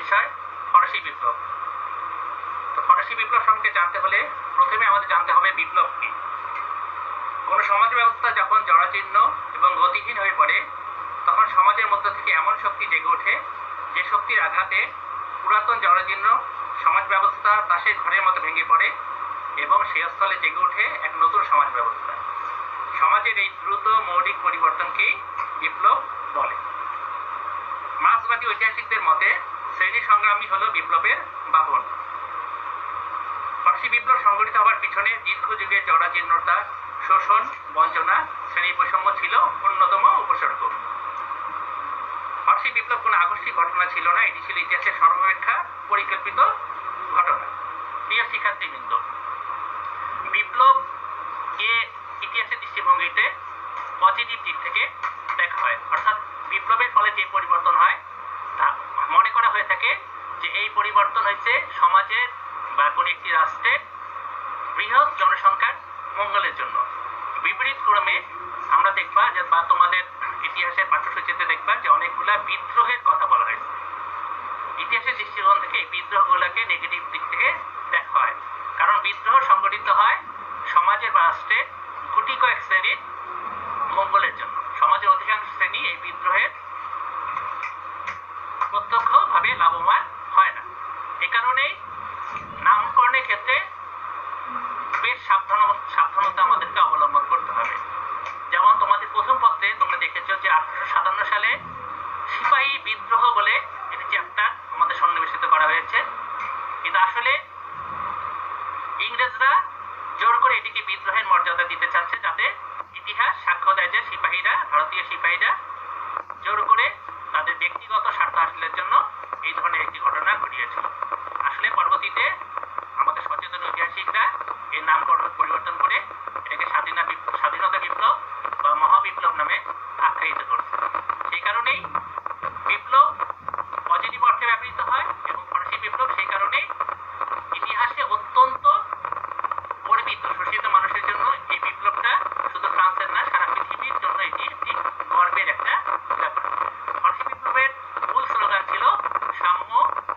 বিষয় ফরাসি বিপ্লব। তো ফরাসি বিপ্লব সম্পর্কে জানতে হলে প্রথমে আমাদের জানতে হবে বিপ্লব কি। কোনো সমাজ ব্যবস্থা যখন জরাজীর্ণ এবং গতিহীন হয়ে পড়ে তখন সমাজের মধ্য থেকে এমন শক্তি জেগে ওঠে যে শক্তির আঘাতে পুরাতন জরাজীর্ণ সমাজ ব্যবস্থা তাসের ঘরের মতো ভেঙে পড়ে এবং সেই স্থলে জেগে ওঠে এক নতুন সমাজ ব্যবস্থা। সমাজের এই দ্রুত মৌলিক পরিবর্তনকেই বিপ্লব বলে। মার্ক্সবাদী ঐতিহাসিকদের মতে শ্রেণী সংগ্রামই হলো বিপ্লবের বাহন। ফরাসি বিপ্লব সংগঠিত হওয়ার পিছনে দীর্ঘ যুগের জরাজীর্ণতা, শোষণ, বঞ্চনা, শ্রেণী বৈষম্য ছিল অন্যতম উপসর্গ। ফরাসি বিপ্লব কোনো আকস্মিক ঘটনা ছিল না, এটি ছিল ইতিহাসের সর্বাপেক্ষা পরিকল্পিত ঘটনা। প্রিয় শিক্ষার্থীবৃন্দ, বিপ্লবকে ইতিহাসের দৃষ্টিভঙ্গিতে পজিটিভ দিক থেকে দেখা হয়, অর্থাৎ বিপ্লবের ফলে যে পরিবর্তন হয় তা মনে করা হয়ে থাকে যে এই পরিবর্তন হয়েছে সমাজের বা কোনো একটি রাষ্ট্রের বৃহৎ জনসংখ্যার মঙ্গলের জন্য। বিপরীত ক্রমে আমরা দেখবা যে বা তোমাদের ইতিহাসের পাঠ্যসূচিতে দেখবা যে অনেকগুলা বিদ্রোহের কথা বলা হয়েছে। ইতিহাসের দৃষ্টিকোণ থেকে এই বিদ্রোহগুলোকে নেগেটিভ দিক থেকে দেখা হয়, কারণ বিদ্রোহ সংগঠিত হয় সমাজের বা রাষ্ট্রের গুটি কয়েক শ্রেণীর মঙ্গলের জন্য। সমাজের অধিকাংশ শ্রেণী এই বিদ্রোহের প্রত্যক্ষভাবে লাভবান হয় না। এ কারণেই নামকরণের ক্ষেত্রে বেশ সাবধানতা আমাদেরকে অবলম্বন করতে হবে। যেমন তোমাদের প্রথম পত্রে তোমরা দেখেছো যে 1857 সালে সিপাহী বিদ্রোহ বলে একটি চ্যাপ্টার আমাদের সন্নিবেশিত করা হয়েছে, কিন্তু আসলে ইংরেজরা জোর করে এটিকে বিদ্রোহের মর্যাদা দিতে চাচ্ছে, যাতে ইতিহাস সাক্ষ্য দেয় যে ভারতীয় সিপাহীরা জোর করে তাদের ব্যক্তিগত স্বার্থ হাসিলের জন্য এই ধরনের একটি ঘটনা ঘটিয়েছিল। আসলে পরবর্তীতে আমাদের সচেতন ঐতিহাসিকরা এর নামকরণ পরিবর্তন করে এটাকে স্বাধীনতা বিপ্লব বা মহাবিপ্লব নামে আখ্যায়িত করছে। সেই কারণেই বিপ্লব পজিটিভ অর্থে ব্যবহৃত হয় এবং ফরাসি বিপ্লব সেই কারণে ইতিহাসে অত্যন্ত গর্বিত। শোষিত মানুষের জন্য এই বিপ্লবটা শুধু ফ্রান্সের না, সারা পৃথিবীর জন্য এটি একটি গর্বের একটা ব্যাপার। ফরাসি বিপ্লবের মূল স্লোগান ছিল সাম্য,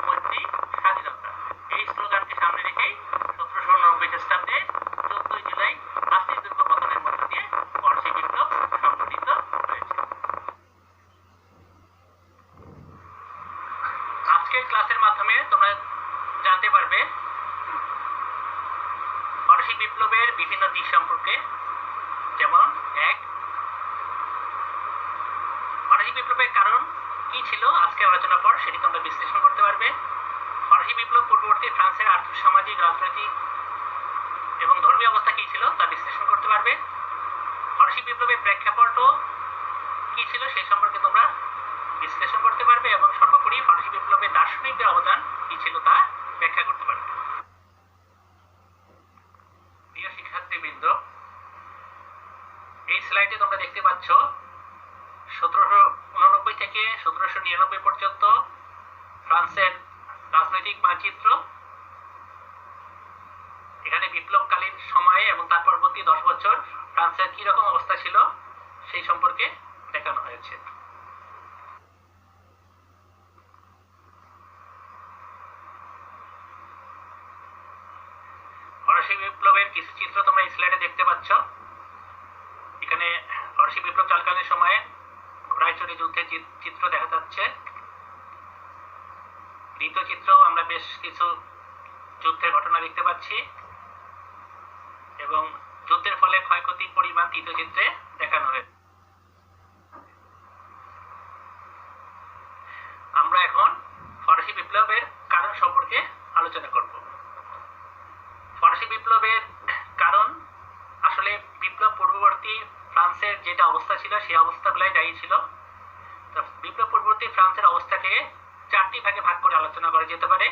মৈত্রী, স্বাধীনতা। এই স্লোগানকে সামনে রেখেই 1790 খ্রিস্টাব্দে 14 জুলাই প্লাসি দুর্গ পতনের মধ্য দিয়ে ফরাসি বিপ্লব সংঘটিত হয়েছে। আজকের ক্লাসের মাধ্যমে তোমরা জানতে পারবে ফরাসি বিপ্লবের বিভিন্ন দিক সম্পর্কে। যেমন এক, ফরাসি বিপ্লবের কারণ কি ছিল আজকে আলোচনা পর সেটি তোমরা বিশ্লেষণ করতে পারবে। ফরাসি বিপ্লব পূর্ববর্তী ফ্রান্সের আর্থিক, সামাজিক, রাজনৈতিক এবং ধর্মীয় অবস্থা কি ছিল তা বিশ্লেষণ করতে পারবে। ফরাসি বিপ্লবের প্রেক্ষাপটও কি ছিল সেই সম্পর্কে তোমরা বিশ্লেষণ করতে পারবে এবং সর্বোপরি ফরাসি বিপ্লবের দার্শনিকদের অবদান কি ছিল তা ব্যাখ্যা করতে পারবে। প্রিয় শিক্ষার্থীবৃন্দ, এই স্লাইডে তোমরা দেখতে পাচ্ছ 1789 থেকে 1799 পর্যন্ত ফ্রান্সের রাজনৈতিক মানচিত্র। এখানে বিপ্লবকালীন সময়ে এবং তার পরবর্তী 10 বছর ফ্রান্সের কি রকম অবস্থা ছিল সেই সম্পর্কে দেখানো হয়েছে। ফরাসি বিপ্লবের কিছু চিত্র তোমরা এই স্লাইডে দেখতে পাচ্ছ। এখানে ফরাসি বিপ্লব চলাকালীন সময়ে ঘোড়ায় চড়ে যুদ্ধের চিত্র দেখা যাচ্ছে। দ্বিতীয় চিত্র আমরা বেশ কিছু যুদ্ধের ঘটনা দেখতে পাচ্ছি এবং যুদ্ধের ফলে ক্ষয়ক্ষতির পরিমাণ তৃতীয় চিত্রে দেখানো হয়েছে। আমরা এখন ফরাসি বিপ্লবের কারণ সম্পর্কে আলোচনা করব। ফরাসি বিপ্লবের কারণ আসলে বিপ্লব পূর্ববর্তী ফ্রান্সের যেটা অবস্থা ছিল সেই অবস্থাগুলাই দায়ী ছিল। তো বিপ্লব পূর্ববর্তী ফ্রান্সের অবস্থাকে 4টি ভাগে ভাগ করে আলোচনা করা যেতে পারে।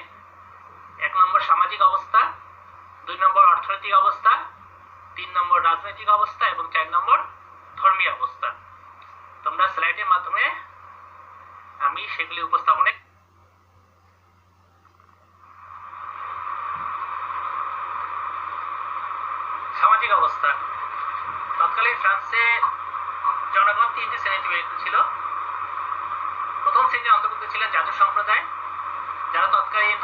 1 নম্বর সামাজিক অবস্থা, 2 নম্বর অর্থনৈতিক অবস্থা, 3 নম্বর রাজনৈতিক অবস্থা এবং 4 নম্বর ধর্মীয় অবস্থা। তোমরা স্লাইডের মাধ্যমে আমি সেগুলি উপস্থাপনে সামাজিক অবস্থা। তৎকালীন ফ্রান্সে জনগণ 3টি শ্রেণীতে বিভক্ত ছিল। প্রথম শ্রেণীর অন্তর্ভুক্ত ছিলেন জাতীয় সম্প্রদায়, তৎকালীন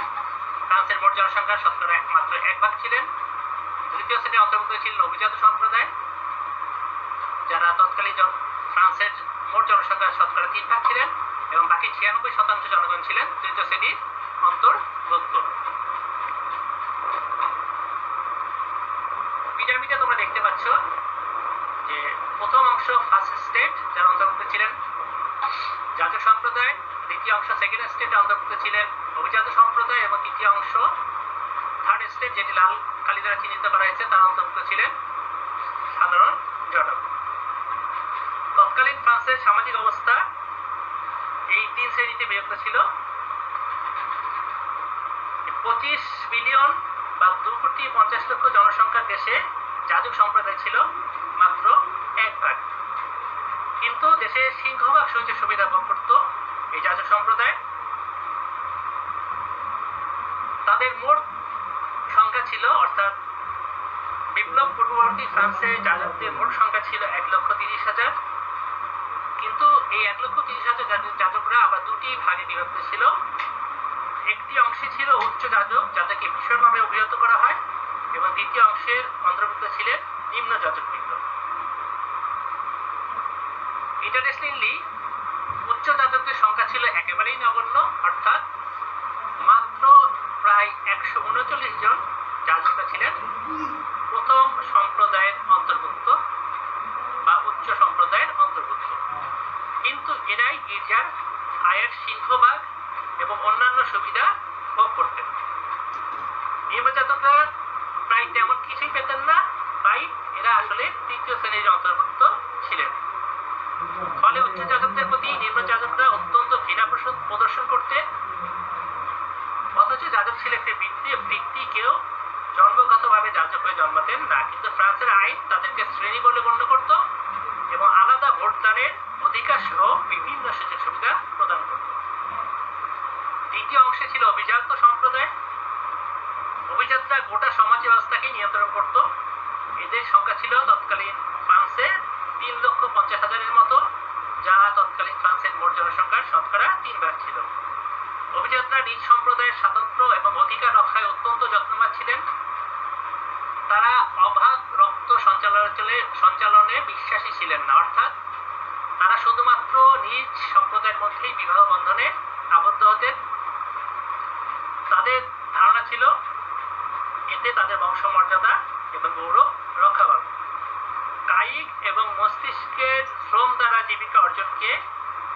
ফ্রান্সের মোট জনসংখ্যার শতকরা মাত্র 1 ভাগ ছিলেন। তৃতীয় শ্রেণীর অন্তর্ভুক্ত ছিলেন অভিজাত সম্প্রদায়, যারা তৎকালীন ফ্রান্সের মোট জনসংখ্যার শতকরা 3 ভাগ ছিলেন, এবং বাকি 96% জনগণ ছিলেন তৃতীয় শ্রেণীর অন্তর্ভুক্ত। পিরামিডে তোমরা দেখতে পাচ্ছ যে প্রথম অংশ ফার্স্ট স্টেট, যার অন্তর্ভুক্ত ছিলেন যাজক সম্প্রদায়, দ্বিতীয় অংশ সেকেন্ড স্টেটে অন্তর্ভুক্ত ছিলেন অভিজাত সম্প্রদায়, এবং তৃতীয় অংশ থার্ড স্টেট, যেটি লাল কালি দ্বারা চিহ্নিত করা হয়েছে, তার অন্তর্ভুক্ত ছিলেন সাধারণ জনগণ। তৎকালীন ফ্রান্সের সামাজিক অবস্থা এই 3 শ্রেণীতে বিভক্ত ছিল। 25 বিলিয়ন বা 2,50,00,000 জনসংখ্যার দেশে যাজক সম্প্রদায় ছিল মাত্র 1 ভাগ, কিন্তু দেশে সিংহভাগ সুযোগ সুবিধা ভোগ করত এই যাজক সম্প্রদায়। তাদের মোট সংখ্যা ছিল, অর্থাৎ বিপ্লব পূর্ববর্তী ফ্রান্সে যাজকদের মোট সংখ্যা ছিল 1,30,000, কিন্তু এই 1,30,000 যাজকরা আবার 2টি ভাগে বিভক্ত ছিল। একটি অংশে ছিল উচ্চ যাজক, যাদেরকে মিশর নামে অভিহিত করা হয়, এবং দ্বিতীয় অংশের অন্তর্ভুক্ত ছিলেন নিম্ন যাজকবৃন্দ। ইন্টারেস্টিংলি উচ্চ যাজকদের সংখ্যা ছিল একেবারেই নগণ্য, অর্থাৎ মাত্র প্রায় 139 জন যাজকরা ছিলেন প্রথম সম্প্রদায়ের অন্তর্ভুক্ত বা উচ্চ সম্প্রদায়ের অন্তর্ভুক্ত, কিন্তু এরাই গির্জার আয়ের সিংহভাগ এবং অন্যান্য সুবিধা ভোগ করতেন। নিম্নজাতকরা প্রায় তেমন কিছুই পেতেন না, তাই এরা আসলে তৃতীয় শ্রেণীর অন্তর্ভুক্ত ছিলেন। ফলে উচ্চ যাজকদের প্রতি নিম্ন যাজকরা অত্যন্ত ঘৃণা প্রদর্শন করতেন। অথচ যাজক ছিল একটি বৃত্তি, কেউ জন্মগতভাবে যাজক হয়ে জন্মাতেন না, কিন্তু ফ্রান্সের আইন তাদেরকে শ্রেণী বলে গণ্য করত এবং আলাদা ভোটদানের অধিকার সহ বিভিন্ন সুযোগ সুবিধা প্রদান করত। দ্বিতীয় অংশে ছিল অভিজাত সম্প্রদায়। অভিজাতরা গোটা সমাজ ব্যবস্থাকে নিয়ন্ত্রণ করত। এদের সংখ্যা ছিল তৎকালীন ফ্রান্সে 3,50,000-এর মতো, যা তৎকালীন ফ্রান্সের মোট জনসংখ্যার শতকরা 3 ভাগ ছিল। অভিজাতরা নিজ সম্প্রদায়ের স্বাতন্ত্র্য এবং অধিকার রক্ষায় অত্যন্ত যত্নবান ছিলেন। তারা অবাধ রক্ত সঞ্চালনে বিশ্বাসী ছিলেন না, অর্থাৎ তারা শুধুমাত্র নিজ সম্প্রদায়ের মধ্যেই বিবাহ বন্ধনে আবদ্ধ হতেন। তাদের ধারণা ছিল এতে তাদের বংশমর্যাদা এবং গৌরব রক্ষা পাবে। কায়িক এবং মস্তিষ্কের শ্রম দ্বারা জীবিকা অর্জনকে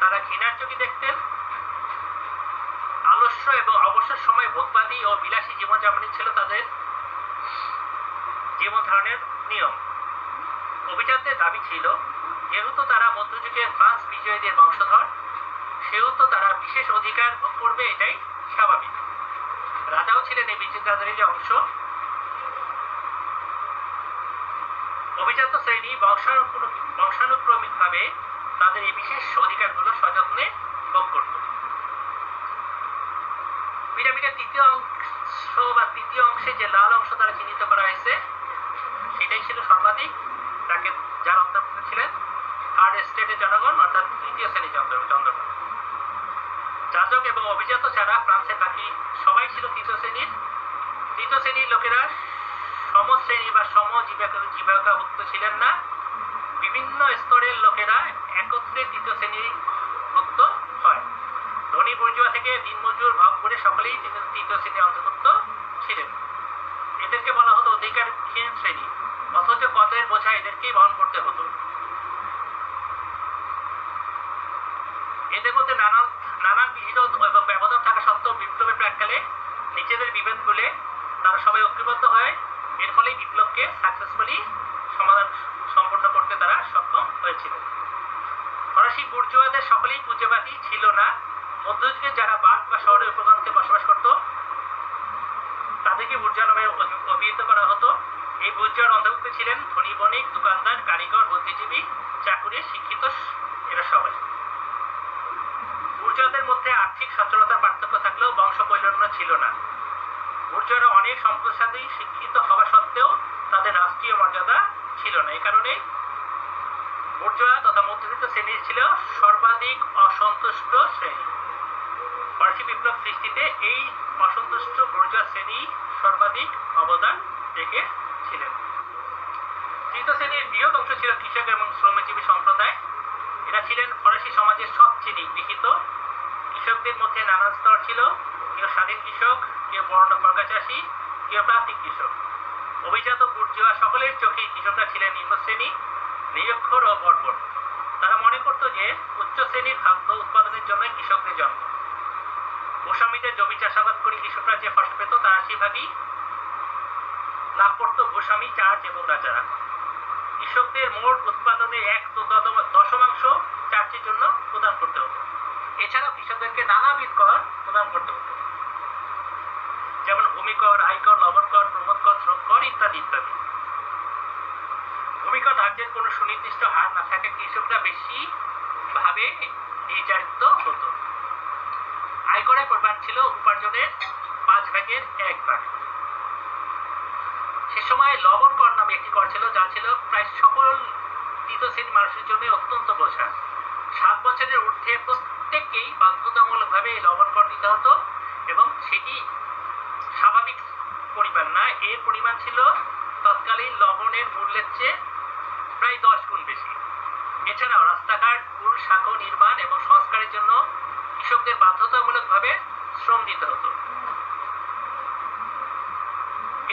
তারা ঘৃণার চোখে দেখতেন। আলস্য এবং অবসর সময় ভোগবাদী ও বিলাসী জীবনযাপনই ছিল তাদের জীবন ধারণের নিয়ম। অভিজাতদের দাবি ছিল, যেহেতু তারা মধ্যযুগের ফ্রান্স বিজয়ীদের বংশধর, সেহেতু তারা বিশেষ অধিকার ভোগ করবে, এটাই স্বাভাবিক। রাজাও ছিলেন এই বিচিন্তাধারীর অংশ। অভিজাত শ্রেণী বংশানুক্রমিকভাবে তাদের এই বিশেষ অধিকারগুলো সযত্নে ভোগ করত। পিরামিডের তৃতীয় অংশে যে লাল অংশ দ্বারা চিহ্নিত করা হয়েছে, সেটাই ছিল সর্বাধিক, যার অন্তর্ভুক্ত ছিলেন থার্ড স্টেটের জনগণ, অর্থাৎ তৃতীয় শ্রেণীর জনগণ। যাজক এবং অভিজাত ছাড়া ফ্রান্সের বাকি সবাই ছিল তৃতীয় শ্রেণীর। তৃতীয় শ্রেণীর লোকেরা সমশ্রেণী বা জীবিকাভুক্ত ছিলেন না। বিভিন্ন স্তরের লোকেরা একত্রে তৃতীয় শ্রেণীভুক্ত হয়। ধনী বুর্জোয়া থেকে দিনমজুর ভাগ করে সকলেই তৃতীয় শ্রেণীর অন্তর্ভুক্ত ছিলেন। এদেরকে বলা হতো অধিকারহীন শ্রেণী, অথচ করের বোঝা এদেরকেই বহন করতে হতো। এদের মধ্যে নানান বিরোধ এবং ব্যবধান থাকা সত্ত্বেও বিপ্লবের প্রাক্কালে নিজেদের বিভেদ ভুলে তারা সবাই ঐক্যবদ্ধ হয়। এর ফলে বিপ্লবকে সাকসেসফুলি সম্পূর্ণ করতে তারা সক্ষম হয়েছিল। ফরাসি বুর্জোয়াদের সকলেই পুঁজিবাদী ছিল না। মধ্যযুগে যারা বাগ বা শহরের উপপ্রান্তে বসবাস করত, তাদেরকে বুর্জোয়া নামে অভিহিত করা হতো। এই বুর্জোয়ার অন্তর্ভুক্ত ছিলেন ধনী বণিক, দোকানদার, কারিগর, বুদ্ধিজীবী, চাকুরি, শিক্ষিত, এরা সবাই। বুর্জোয়াদের মধ্যে আর্থিক সচ্ছলতার পার্থক্য থাকলেও বংশ বৈষম্য ছিল না। বুর্জোয়ারা অনেক সম্পদশালী, শিক্ষিত হওয়া সত্ত্বেও তাদের রাষ্ট্রীয় মর্যাদা ছিল না। এই কারণে বুর্জোয়া তথা মধ্যবিত্ত শ্রেণী ছিল সর্বাধিক অসন্তুষ্ট শ্রেণী। ফরাসি বিপ্লব সৃষ্টিতে এই অসন্তুষ্ট বুর্জোয়া শ্রেণী সর্বাধিক অবদান রেখেছিলেন। তৃতীয় শ্রেণীর বৃহৎ অংশ ছিল কৃষক এবং শ্রমজীবী সম্প্রদায়। এরা ছিলেন ফরাসি সমাজের সবচেয়ে নিগৃহীত। কৃষকদের মধ্যে নানান স্তর ছিল, কেউ স্বাধীন কৃষক, কেউ বর্ণ বর্গা চাষী, কেউ প্রান্তিক কৃষক। অভিজাত বুর্জোয়া সকলের চোখে কৃষকরা ছিলেন নিম্ন শ্রেণী, নিরক্ষর ও বর্বর। তারা মনে করত যে উচ্চ শ্রেণীর খাদ্য উৎপাদনের জন্য কৃষকদের জন্ম। গোস্বামীদের জমি চাষাবাদ করে কৃষকরা যে ফসল পেত তার ৮০% লাভ করত গোস্বামী, চার্চ এবং রাজারা। কৃষকদের মোট উৎপাদনের ১/১০ চার্চের জন্য প্রদান করতে হতো। এছাড়াও কৃষকদেরকে নানাবিধ কর প্রদান করতে হতো, যেমন ভূমিকর, আয়কর, লবণ কর, প্রমোদ কর, শ্রম কর ইত্যাদি ইত্যাদি। ভূমিকর ধার্যের কোনো সুনির্দিষ্ট হার না থাকে কৃষকরা বেশি ভাবে নির্যাতিত হতো। আয়করের পরিমাণ ছিল উপার্জনের ৫/১ সে সময় লবণ কর নামে একটি কর ছিল, যা ছিল প্রায় সকল তৃতীয় শ্রেণীর মানুষের জন্য অত্যন্ত বোঝা। ৭ বছরের ঊর্ধ্বে প্রত্যেককেই বাধ্যতামূলকভাবে এই লবণ কর দিতে হতো এবং সেটি স্বাভাবিক পরিমাণ না, এর পরিমাণ ছিল তৎকালীন লবণের মূল্যের চেয়ে প্রায় ১০ গুণ বেশি। এছাড়াও রাস্তাঘাট, পুল, শাখা নির্মাণ এবং সংস্কারের জন্য কৃষকদের বাধ্যতামূলকভাবে শ্রম দিতে হতো।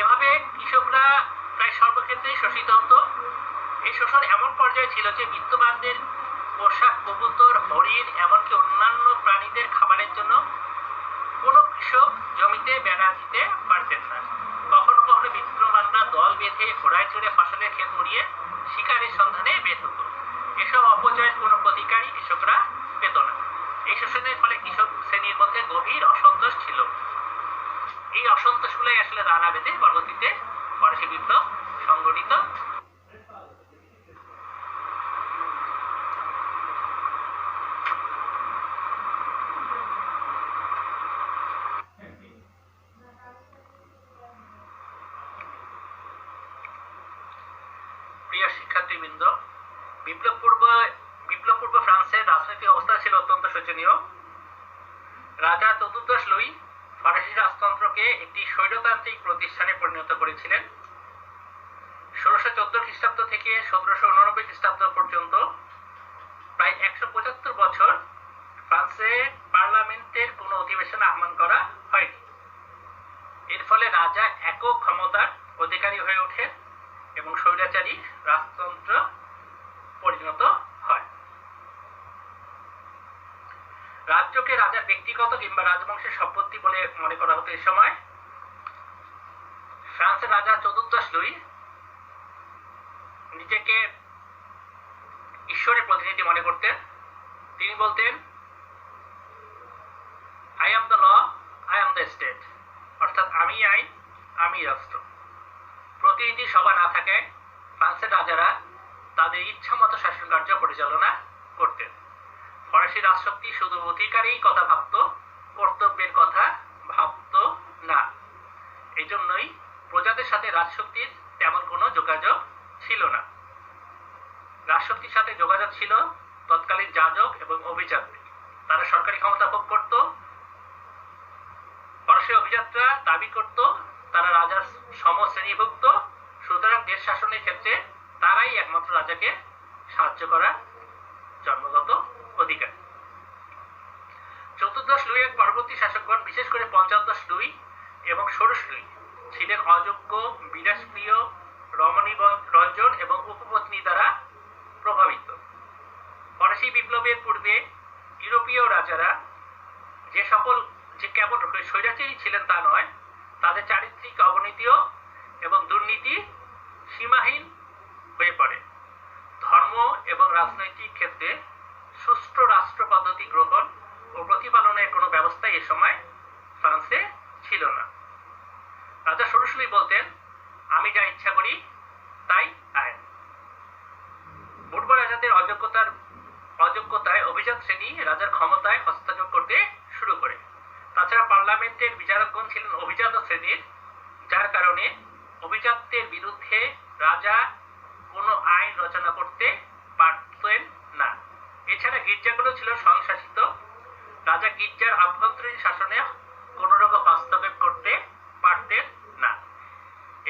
এভাবে কৃষকরা প্রায় সর্বক্ষেত্রেই শোষিত হতো। এই শোষণ এমন পর্যায়ে ছিল যে বিত্তবানদের পোশাক, কবুতর, হরিণ এমনকি অন্যান্য প্রাণীদের খাবারের জন্য কোনো কৃষক জমিতে বেড়া দিতে পারতেন না। কখনো কখনো বিত্তবানরা দল বেঁধে ঘোড়ায় চড়ে ফসলের ক্ষেত মুড়িয়ে শিকারের সন্ধানে বের হতো। এসব অপচয়ের কোনো অধিকারই কৃষকরা পেত না। এই শোষণের ফলে কৃষক শ্রেণীর মধ্যে গভীর অসন্তোষ ছিল। এই অসন্তোষগুলোই আসলে দানা বেঁধে পরবর্তীতে ফরাসি বিপ্লব সংগঠিত। প্রিয় শিক্ষার্থীবৃন্দ, বিপ্লব পূর্ব ফ্রান্সের রাজনৈতিক অবস্থা ছিল অত্যন্ত শোচনীয়। রাজা চতুর্দশ লুই ফরাসি রাজতন্ত্রকে একটি স্বৈরতান্ত্রিক প্রতিষ্ঠানে পরিণত করেছিলেন। ১৬১৪ খ্রিস্টাব্দ থেকে ১৭৮৯ খ্রিস্টাব্দ পর্যন্ত প্রায় ১৭৫ বছর ফ্রান্সে পার্লামেন্টের কোনো অধিবেশন আহ্বান করা হয়নি। এর ফলে রাজা একক ক্ষমতার অধিকারী হয়ে ওঠে এবং স্বৈরাচারী রাজতন্ত্র পরিণত হয়। রাজ্যকে রাজার ব্যক্তিগত কিংবা রাজবংশের সম্পত্তি বলে মনে করা হতো। এ সময় ফ্রান্সের রাজা চতুর্দশ লুই নিজেকে ঈশ্বরের প্রতিনিধি মনে করতেন। তিনি বলতেন, I am the law, I am the state, অর্থাৎ আমি আইন, আমি রাষ্ট্র। প্রতিনিধি সভা না থাকায় ফ্রান্সের রাজারা তাদের ইচ্ছা মতো শাসন কার্য পরিচালনা করতেন। ফরাসি রাজশক্তি শুধু অধিকারেই কথা ভাবত, কর্তব্যের কথা ভাবত না। এই জন্যই প্রজাদের সাথে রাজশক্তির তেমন কোনো যোগাযোগ ছিল না। রাজশক্তির সাথে যোগাযোগ ছিল তৎকালীন যাজক এবং অভিজাতদের। তারা সরকারি ক্ষমতা ভোগ করত। ফরাসি অভিজাতরা দাবি করত তারা রাজার সমশ্রেণীভুক্ত, সুতরাং দেশ শাসনের ক্ষেত্রে তারাই একমাত্র রাজাকে সাহায্য করার জন্মগত অধিকার। চতুর্দশ লুইয়ের পরবর্তী শাসকগণ, বিশেষ করে পঞ্চদশ লুই এবং ষোড়শ লুই, ছিলেন অযোগ্য, বিলাসপ্রিয়, রমণী রঞ্জন এবং উপপত্নী দ্বারা প্রভাবিত। ফরাসি বিপ্লবের পূর্বে ইউরোপীয় রাজারা যে কেবল স্বৈরাচারী ছিলেন তা নয়, তাদের চারিত্রিক অবনতিও এবং দুর্নীতি সীমাহীন হয়ে পড়ে। ধর্ম এবং রাজনৈতিক ক্ষেত্রে সুষ্ঠু রাষ্ট্র পদ্ধতি গ্রহণ ও প্রতিপালনের কোনো ব্যবস্থা এ সময় ফ্রান্সে ছিল না। রাজা ষোড়শ লুই বলতেন, আমি যা ইচ্ছা করি তাই আইন। পূর্ব রাজাদের অযোগ্যতায় অভিজাত শ্রেণী রাজার ক্ষমতায় হস্তক্ষেপ করতে শুরু করে। তাছাড়া পার্লামেন্টের বিচারকগণ ছিলেন অভিজাত শ্রেণীর, যার কারণে অভিজাতদের বিরুদ্ধে রাজা কোনো আইন রচনা করতে পারতেন না। এছাড়া গির্জাগুলো ছিল স্বয়ংশাসিত। রাজা গির্জার আভ্যন্তরীণ শাসনে কোন রকম হস্তক্ষেপ করতে পারতেন না।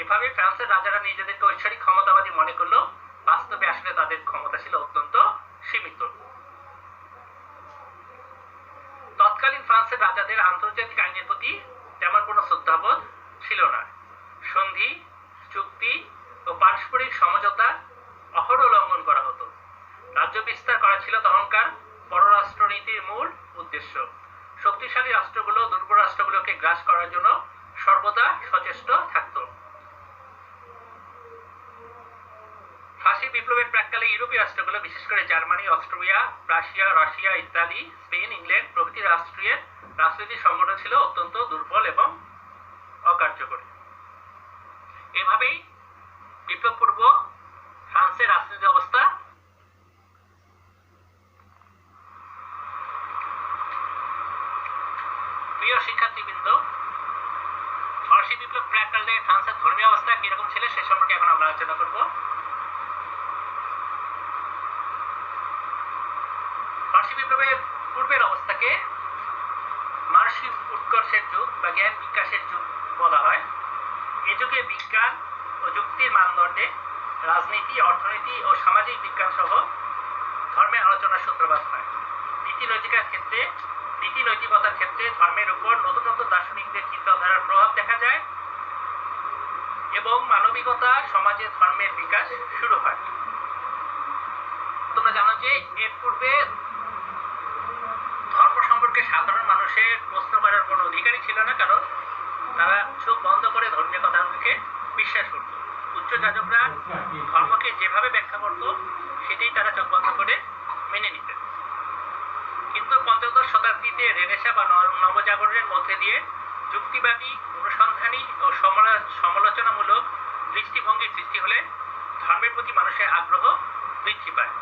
এভাবে ফ্রান্সের রাজারা নিজেদেরকে ঐশ্বরিক ক্ষমতাবাদী মনে করলেও বাস্তবে আসলে তাদের ক্ষমতা ছিল অত্যন্ত সীমিত। তৎকালীন ফ্রান্সের রাজাদের আন্তর্জাতিক আইনের প্রতি তেমন কোনো শ্রদ্ধাবোধ ছিল না। সন্ধি, চুক্তি ও পারস্পরিক সমঝোতা অহরহ লঙ্ঘন করা হতো। রাজ্য বিস্তার করা ছিল তখনকার পররাষ্ট্রনীতির মূল উদ্দেশ্য। শক্তিশালী রাষ্ট্রগুলো দুর্বল রাষ্ট্রগুলোকে গ্রাস করার জন্য সর্বদা সচেষ্ট থাকত। ফরাসি বিপ্লবের প্রাক্কালে ইউরোপীয় রাষ্ট্রগুলো, বিশেষ করে Germany, Austria, Russia, Italy, Spain, England প্রভৃতি রাষ্ট্রের রাজনৈতিক সংগঠন ছিল অত্যন্ত দুর্বল এবং অকার্যকরী। এভাবেই বিপ্লব পূর্ব ফ্রান্সের রাজনৈতিক অবস্থা প্রিয় শিক্ষার্থীবৃন্দ, ফরাসি বিপ্লব প্রাক্কালে ফ্রান্সের ধর্মীয় অবস্থা কিরকম ছিল সে সম্পর্কে এখন আমরা আলোচনা করব। ফরাসি বিপ্লবের পূর্বের অবস্থাকে মানসিক উৎকর্ষের যুগ বা জ্ঞান বিকাশের যুগ বলা হয়। এ যুগে বিজ্ঞান ও যুক্তির মানদণ্ডে রাজনীতি, অর্থনীতি ও সামাজিক বিজ্ঞান সহ ধর্মের আলোচনার সূত্রপাত হয়। নীতি নৈতিকতার ক্ষেত্রে ধর্মের উপর নতুন নতুন দার্শনিকদের চিন্তাধারার প্রভাব দেখা যায় এবং মানবিকতা সমাজে ধর্মের বিকাশ শুরু হয়। তোমরা জানো যে এর পূর্বে ধর্ম সম্পর্কে সাধারণ মানুষের প্রশ্ন করার কোনো অধিকারই ছিল না, কারণ তারা চোখ বন্ধ করে ধর্মীয় কথাগুলোকে বিশ্বাস করত। উচ্চ যাজকরা ধর্মকে যেভাবে ব্যাখ্যা করত সেটাই তারা চোখ বন্ধ করে মেনে নিতেন। কিন্তু পঞ্চদশ শতাব্দীতে রেনেসাঁ বা নবজাগরণের মধ্যে দিয়ে যুক্তিবাদী, অনুসন্ধানী ও সমালোচনামূলক দৃষ্টিভঙ্গির সৃষ্টি হলে ধর্মের প্রতি মানুষের আগ্রহ বৃদ্ধি পায়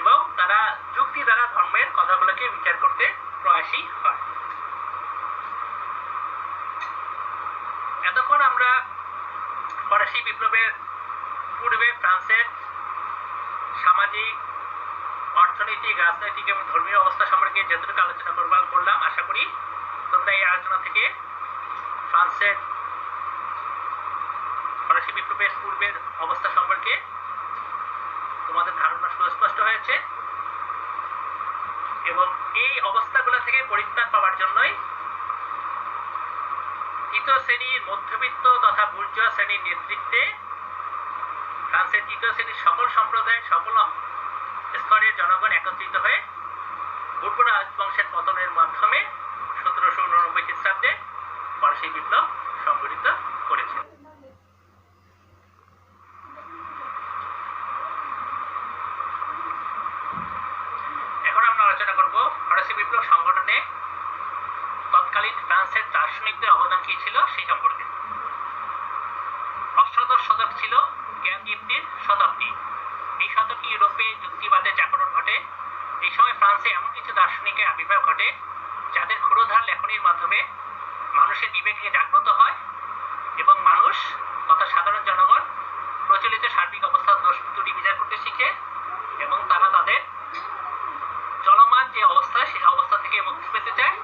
এবং তারা যুক্তি দ্বারা ধর্মের কথাগুলোকে বিচার করতে প্রয়াসী হয়। এতক্ষণ আমরা ফরাসি বিপ্লবের পূর্বে ফ্রান্সের সামাজিক, অর্থনৈতিক, রাজনৈতিক এবং ধর্মীয় অবস্থা সম্পর্কে যতটুকু আলোচনা করলাম, আশা করি তোমরা এই আলোচনা থেকে ফ্রান্সের ফরাসি বিপ্লবের পূর্বের অবস্থা সম্পর্কে তোমাদের ধারণা সুস্পষ্ট হয়েছে এবং এই অবস্থাগুলো থেকে পরিত্রাণ পাওয়ার জন্যই তৃতীয় শ্রেণীর মধ্যবিত্ত তথা বুর্জোয়া শ্রেণীর নেতৃত্বে ফ্রান্সের তৃতীয় শ্রেণীর সকল সম্প্রদায়ের সকল স্তরের জনগণ একত্রিত হয়ে বুর্বন রাজবংশের পতনের মাধ্যমে 1789 খ্রিস্টাব্দে ফরাসি বিপ্লব সংঘটিত করেছে। এখন আমরা আলোচনা করব ফরাসি বিপ্লব সংগঠনে তৎকালীন ফ্রান্সের দার্শনিকদের অবদান কি ছিল সেই সম্পর্কে। অষ্টাদশ শতক ছিল জ্ঞান দীপ্তির শতাব্দী। এই শতকে ইউরোপে যুক্তিবাদের জাগরণ ঘটে। এই সময় ফ্রান্সে এমন কিছু দার্শনিকের আবির্ভাব ঘটে যাদের ক্ষুরোধার লেখনীর মাধ্যমে মানুষের বিবেকে জাগ্রত হয় এবং মানুষ তথা সাধারণ জনগণ প্রচলিত সার্বিক অবস্থার দোষ ত্রুটি বিচার করতে শিখে এবং তারা তাদের চলমান যে অবস্থা সেই অবস্থা থেকে মুক্তি পেতে চায়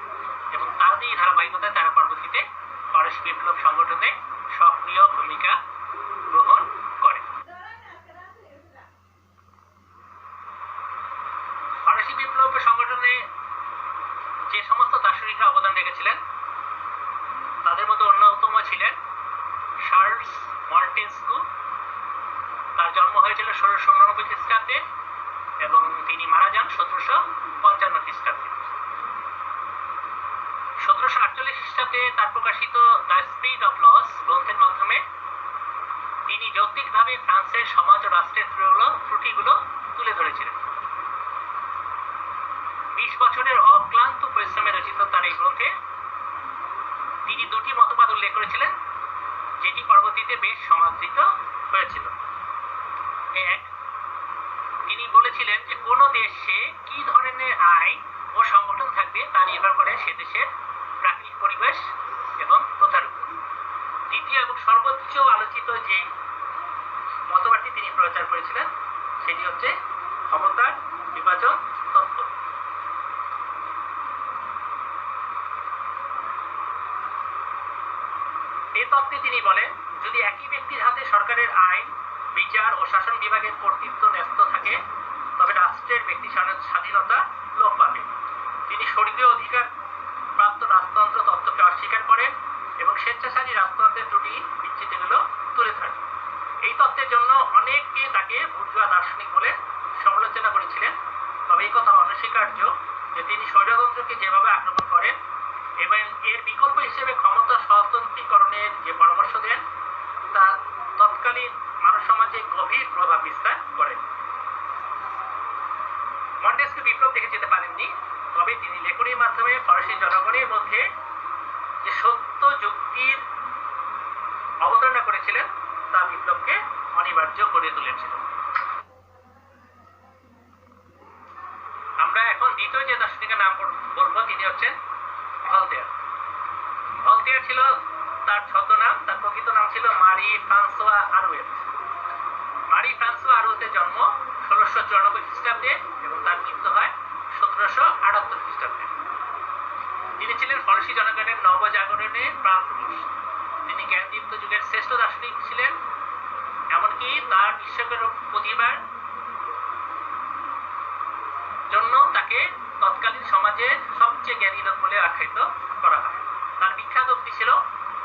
এবং তাদের এই ধারাবাহিকতায় তারা পরবর্তীতে ফরাসি বিপ্লব সংগঠনে সক্রিয় ভূমিকা গ্রহণ করে। ফরাসি বিপ্লব সংগঠনে যে সমস্ত দার্শনিকরা অবদান রেখেছিলেন তাদের মধ্যে অন্যতম ছিলেন চার্লস মন্টেস্কু। তার জন্ম হয়েছিল 1689 খ্রিস্টাব্দে এবং তিনি মারা যান 1755 খ্রিস্টাব্দে। 1748 খ্রিস্টাব্দে তার প্রকাশিত দ্য স্পিরিট অফ লস গ্রন্থের মাধ্যমে তিনি যৌক্তিকভাবে ফ্রান্সের সমাজ ও রাষ্ট্রের ত্রুটিগুলো তুলে ধরেছিলেন। 20 বছরের অক্লান্ত পরিশ্রমে রচিত তার এই গ্রন্থে তিনি দুটি মতবাদ উল্লেখ করেছিলেন যেটি পরবর্তীতে বেশ সমাদৃত হয়েছিল। এক, তিনি বলেছিলেন যে কোন দেশে কি ধরনের আইন ও সংগঠন থাকবে তা নির্ভর করে সে দেশের প্রাকৃতিক পরিবেশ এবং প্রথার উপর। দ্বিতীয় এবং সর্বোচ্চ আলোচিত যে মতবাদটি তিনি প্রচার করেছিলেন সেটি হচ্ছে ক্ষমতার বিভাজন নির্বাচন তত্ত্ব। এই তত্ত্বে তিনি বলেন, যদি একই ব্যক্তির হাতে সরকারের আইন, বিচার ও শাসন বিভাগের কর্তৃত্ব ন্যস্ত থাকে তবে রাষ্ট্রের ব্যক্তি স্বাধীনতা লোপ পাবে। তিনি স্বর্গীয় অধিকার প্রাপ্ত রাজতন্ত্র তত্ত্বকে অস্বীকার করেন এবং স্বেচ্ছাচারী রাজতন্ত্রের ত্রুটি বিচ্যুতিগুলো তুলে ধরেন। এই তত্ত্বের জন্য অনেকে তাকে বুর্জোয়া দার্শনিক বলে সমালোচনা করেছিলেন, তবে এই কথা অনস্বীকার্য যে তিনি স্বৈরতন্ত্রকে যেভাবে আক্রমণ করেন এবং এর বিকল্প হিসেবে ক্ষমতা স্বতন্ত্রীকরণের যে পরামর্শ দেন তা তৎকালীন মানব সমাজে গভীর প্রভাব বিস্তার করে। মন্টেস্কে বিপ্লব দেখে যেতে পারেননি, তবে তিনি লেখনীর মাধ্যমে ফরাসি জনগণের মধ্যে যে সত্য যুক্তির অবতারণা করেছিলেন তা বিপ্লবকে অনিবার্য করে তুলেছিল। আমরা এখন দ্বিতীয় যে দার্শনিকের নাম বলবো তিনি হচ্ছেন ভলতেয়ার। ভলতেয়ার ছিল তার ছদ্মনাম, তার প্রকৃত নাম ছিল মারি ফ্রান্সোয়া আরুয়েত। মারি ফ্রান্সোয়া আরুয়েতের জন্ম 1694 খ্রিস্টাব্দে এবং তার মৃত্যু হয় 1778 খ্রিস্টাব্দে। তিনি ছিলেন ফরাসি জনগণের নবজাগরণের প্রাণপুরুষ। তিনি জ্ঞানদীপ্ত যুগের শ্রেষ্ঠ দার্শনিক ছিলেন, এমনকি তার বিশ্বকের প্রতিভার জন্য তাকে তৎকালীন সমাজের সবচেয়ে জ্ঞানী লোক বলে আখ্যায়িত করা হয়। তার বিখ্যাত উক্তি ছিল,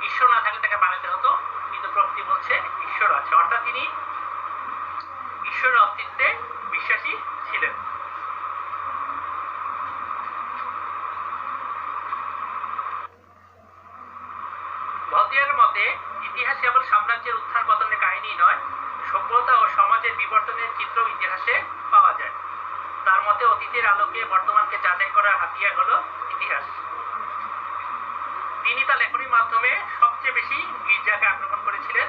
ঈশ্বর না থাকলে তাকে বানাতে হতো, কিন্তু প্রকৃতি বলছে ঈশ্বর আছে। অর্থাৎ তিনি ঈশ্বরের অস্তিত্বে বিশ্বাসী ছিলেন। ভলতেয়ারের মতে ইতিহাস কেবল সাম্রাজ্যের উত্থান পতনের কাহিনী নয়, সভ্যতা ও সমাজের বিবর্তনের চিত্র ইতিহাসে পাওয়া যায়। তার মতে অতীতের আলোকে বর্তমানকে যাচাই করার হাতিয়ার হলো ইতিহাস। তিনি তার লেখনীর মাধ্যমে সবচেয়ে বেশি গির্জাকে আক্রমণ করেছিলেন।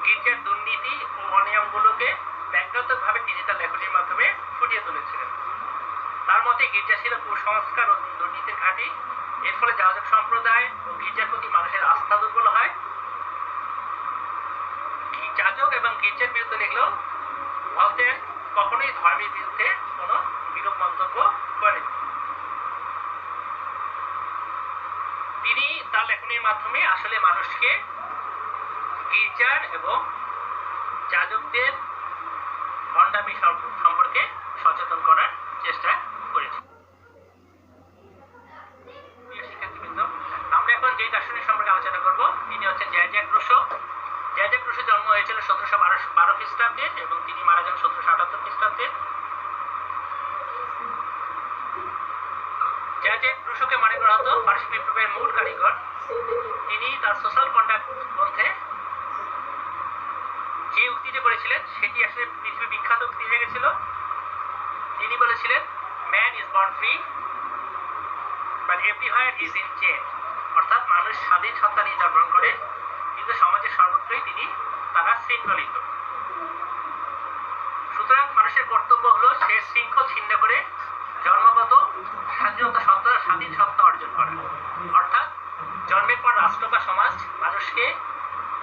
গির্জার দুর্নীতি ও অনিয়মগুলোকে ব্যঙ্গাত্মকভাবে তিনি তার লেখনীর মাধ্যমে ফুটিয়ে তুলেছিলেন। তার মতে গির্জা ছিল কুসংস্কার ও দুর্নীতির ঘাঁটি। এর ফলে যাজক সম্প্রদায় ও গির্জার প্রতি মানুষের আস্থা দুর্বল হয়। যাজক এবং গির্জার বিরুদ্ধে লিখলেও ভলতেয়ার কখনোই ধর্মের বিরুদ্ধে কোনো বিরূপ মন্তব্য করেন। তিনি তার লেখনীর মাধ্যমে আসলে মানুষকে গির্জার এবং যাজকদের ভণ্ডামি সম্পর্কে সচেতন করার চেষ্টা করেছেন। শিক্ষার্থীবৃন্দ, আমরা এখন যে দার্শনিক সম্পর্কে আলোচনা করব তিনি হচ্ছেন জ্যাঁ-জ্যাক রুসো। জ্যাঁ-জ্যাক রুসোর জন্ম হয়েছিল 1712 খ্রিস্টাব্দে এবং তিনি মারা যান 1778 খ্রিস্টাব্দে। জ্যাঁ-জ্যাক রুসোকে মনে করা হতো ফরাসি বিপ্লবের মূল কারিগর। তিনি তার সোশ্যাল কন্ডাক্ট গ্রন্থে যে উক্তিটি করেছিলেন সেটি আসলে পৃথিবী বিখ্যাত উক্তি হয়ে গেছিল। তিনি বলেছিলেন, man is born free but everywhere is in change. অর্থাৎ মানুষ স্বাধীন সত্তা নিয়ে জন্মগ্রহণ করে, কিন্তু সমাজের সর্বত্রই তারা শৃঙ্খলিত। সুতরাং মানুষের কর্তব্য হলো সে শৃঙ্খল ছিন্ন করে জন্মগত স্বাধীনতা সত্তা, স্বাধীন সত্তা অর্জন করা। অর্থাৎ জন্মের পর রাষ্ট্র বা সমাজ মানুষকে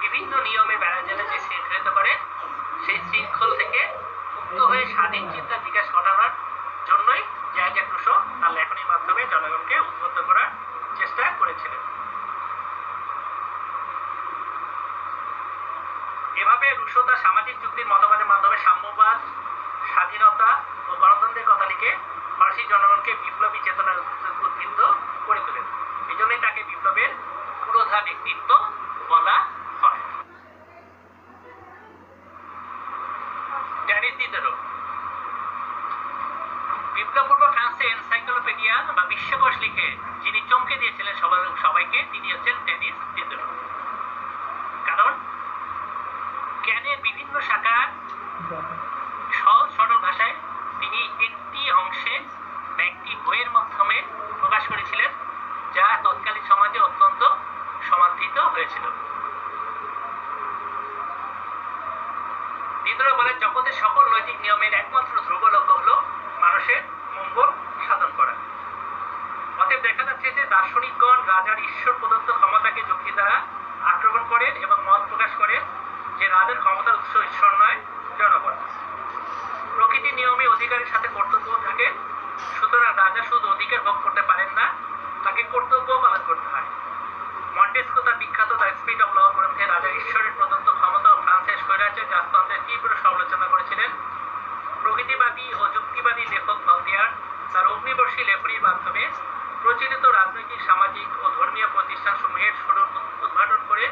বিভিন্ন নিয়মে বেড়াজালে যে শৃঙ্খলিত করে, সেই শৃঙ্খল থেকে মুক্ত হয়ে স্বাধীন চিন্তার বিকাশ ঘটানোর জন্যই জ্যাঁ-জ্যাক রুসো তার লেখনীর মাধ্যমে জনগণকে উদ্বুদ্ধ করার চেষ্টা করেছিলেন। এভাবে রুসো তার সামাজিক যুক্তির মতবাদের মাধ্যমে সাম্যবাদ, স্বাধীনতা ও গণতন্ত্রের কথা লিখে ফরাসি জনগণকে বিপ্লবী চেতনার উদ্বুদ্ধ করে তোলেন। এই জন্যই তাকে বিপ্লবের পুরোধা ব্যক্তিত্ব বলা হয়। ড্যানিস দিদেরো। বিপ্লব পূর্ব ফ্রান্সে এনসাইক্লোপিডিয়া বা বিশ্বকোষ লিখে যিনি চমকে দিয়েছিলেন সবাইকে, তিনি হচ্ছেন ড্যানিস দিদেরো। কারণ জ্ঞানের বিভিন্ন শাখার সহজ সরল ভাষায় তিনি একটি অংশে বা একটি বইয়ের মাধ্যমে প্রকাশ করেছিলেন, যা তৎকালীন সমাজে অত্যন্ত সমাদৃত হয়েছিল। দিদেরো বলেন, জগতের সকল নৈতিক নিয়মের একমাত্র ধ্রুব লক্ষ্য হলো মানুষের মঙ্গল সাধন করা। অতএব দেখা যাচ্ছে যে দার্শনিকগণ রাজার ঈশ্বর প্রদত্ত ক্ষমতাকে যুক্তি দ্বারা আক্রমণ করেন এবং মত প্রকাশ করেন যে রাজার ক্ষমতার উৎস ঈশ্বর নয়, জনগণ। প্রকৃতির নিয়মে অধিকারের সাথে কর্তব্য থাকে, ভোগ করতে পারেন না, তাকে কর্তব্য পালন করতে হয়। মন্টেস্কো তার বিখ্যাত দ্য স্পিরিট অফ ল গ্রন্থে রাজা ঈশ্বরের প্রদত্ত ক্ষমতা ও ফ্রান্সের স্বৈরাচার রাজতন্ত্রের তীব্র সমালোচনা করেছিলেন। প্রকৃতিবাদী ও যুক্তিবাদী লেখক ভলতেয়ার তার অগ্নিবর্ষী লেখনীর মাধ্যমে প্রচলিত রাজনৈতিক, সামাজিক ও ধর্মীয় প্রতিষ্ঠানসমূহের শুরু উদ্ঘাটন করে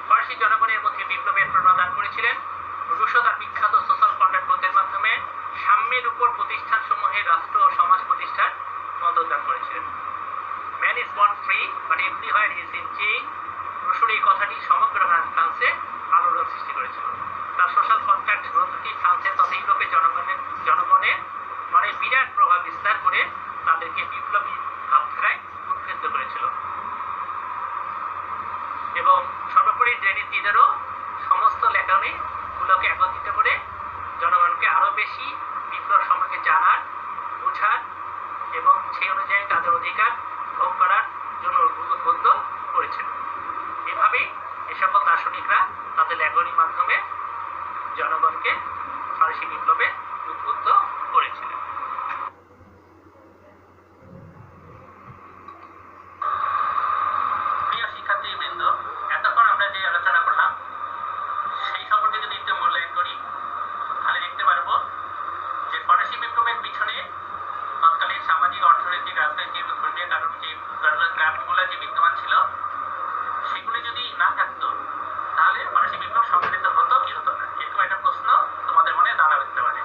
ফরাসি জনগণের মধ্যে বিপ্লবের প্রেরণা দান করেছিলেন। রুশো তার বিখ্যাত সোশ্যাল কন্ট্রাক্ট গ্রন্থের মাধ্যমে সাম্যের উপর প্রতিষ্ঠানসমূহের রাষ্ট্র ও সমাজ প্রতিষ্ঠার মদত দান করেছিলেন। Man is born free but everywhere he is in chain. রুশোর এই কথাটি সমগ্র ফ্রান্সে আলোড়ন সৃষ্টি করেছিল। তার সোশ্যাল কন্ট্রাক্ট গ্রন্থটি ফ্রান্সের তথা ইউরোপের জনগণের মনে বিরাট প্রভাব বিস্তার করে তাদেরকে বিপ্লবী ভাবধারায় উদ্বুদ্ধ করেছিল এবং সর্বোপরি দিদেরও সমস্ত লেখনীগুলোকে একত্রিত করে জনগণকে আরো বেশি বিপ্লব সম্পর্কে জানার, বোঝার এবং সেই অনুযায়ী তাদের অধিকার ভোগ করার জন্য উদ্বুদ্ধ করেছিল। এভাবেই এ সকল দার্শনিকরা তাদের লেখনীর মাধ্যমে জনগণকে ফরাসি বিপ্লবে উদ্বুদ্ধ করেছিলেন। প্রিয় শিক্ষার্থীবৃন্দ, এতক্ষণ আমরা যে আলোচনা করলাম সেই সম্পর্কে যদি একটু মূল্যায়ন করি তাহলে দেখতে পারবো যে ফরাসি বিপ্লবের পিছনে তৎকালীন সামাজিক, অর্থনৈতিক, রাজনৈতিক, ধর্মীয় কারণ যে গ্রাফগুলো যে বিদ্যমান ছিল সেগুলি যদি না থাকতো তাহলে ফরাসি বিপ্লব সংঘটিত হতো কি হতো না, এরকম একটা প্রশ্ন তোমাদের মনে দাঁড়া উঠতে পারে।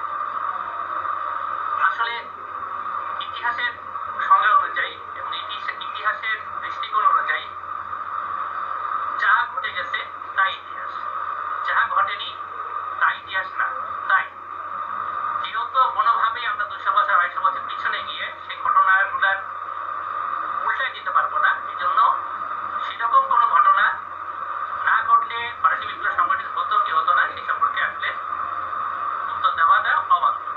আসলে ইতিহাসের সংজ্ঞা অনুযায়ী এবং ইতিহাসের দৃষ্টিকোণ অনুযায়ী যা ঘটে গেছে তাই ইতিহাস, যা ঘটেনি তা ইতিহাস না। তাই যেহেতু কোনোভাবেই আমরা 200 বছর 250 বছর পিছনে গিয়ে সেই ঘটনাগুলার উল্টায় দিতে পারবো না, এই জন্য সেরকম কোনো ঘটনা না ঘটলে ফরাসি বিপ্লব সংগঠিত হতো কি হতো না সেই সম্পর্কে আসলে উত্তর দেওয়াটা অবান্তর।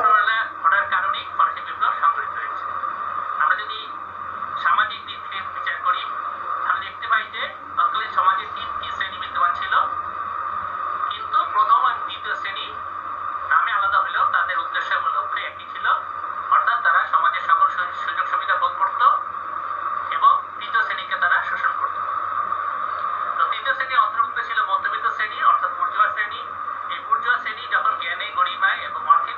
ঘটনা ঘটার কারণেই ফরাসি বিপ্লব সংগঠিত হয়েছে। আমরা যদি সামাজিক দিক থেকে বিচার করি তাহলে দেখতে পাই যে তৎকালীন সমাজে 3টি শ্রেণী বিদ্যমান ছিল, কিন্তু প্রথম আর দ্বিতীয় শ্রেণী নামে আলাদা হলেও তাদের উদ্দেশ্য এবং লক্ষ্য একই ছিল, অর্থাৎ তারা সমাজের সকল সুযোগ সুবিধা ভোগ করত এবং তৃতীয় শ্রেণীকে তারা শোষণ করত। তো তৃতীয় শ্রেণীর অন্তর্ভুক্ত ছিল মধ্যবিত্ত শ্রেণী অর্থাৎ বুর্জোয়া শ্রেণী। এই বুর্জোয়া শ্রেণী যখন জ্ঞানে, গরিমায় এবং অর্থে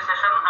সেশন